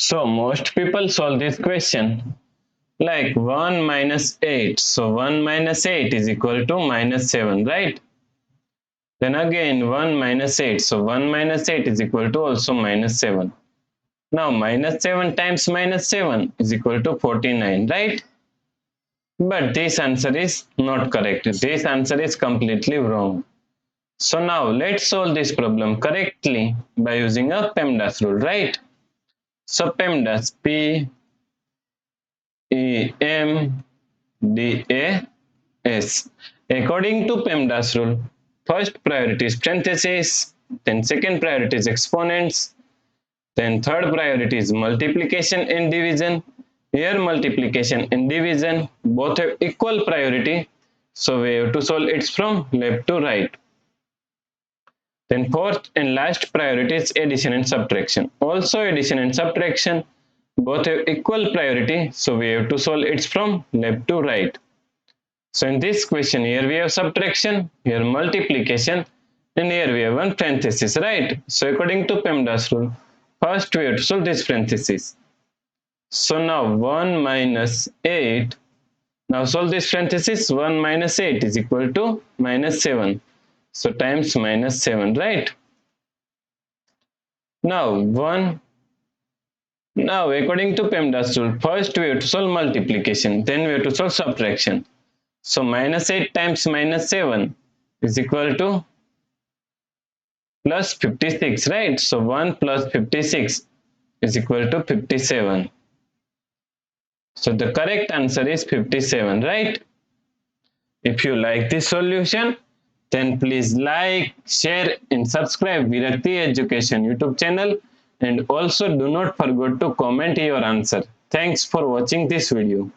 So most people solve this question like 1 minus 8. So 1 minus 8 is equal to minus 7, right? Then again 1 minus 8. So 1 minus 8 is equal to also minus 7. Now minus 7 times minus 7 is equal to 49, right? But this answer is not correct. This answer is completely wrong. So now let's solve this problem correctly by using a PEMDAS rule, right? So PEMDAS, P-E-M-D-A-S. According to PEMDAS rule, first priority is parentheses, then second priority is exponents, then third priority is multiplication and division. Here multiplication and division both have equal priority, so we have to solve it from left to right. Then fourth and last priority is addition and subtraction. Also addition and subtraction both have equal priority, so we have to solve it from left to right. So in this question, here we have subtraction, here multiplication, and here we have one parenthesis, right? So according to PEMDAS rule, first we have to solve this parenthesis. So now 1 minus 8, now solve this parenthesis, 1 minus 8 is equal to minus 7. So times minus 7, right? Now according to PEMDAS rule, first we have to solve multiplication, then we have to solve subtraction. So minus 8 times minus 7 is equal to plus 56, right? So 1 plus 56 is equal to 57. So the correct answer is 57, right? If you like this solution, then please like, share and subscribe Virakti Education YouTube channel, and also do not forget to comment your answer. Thanks for watching this video.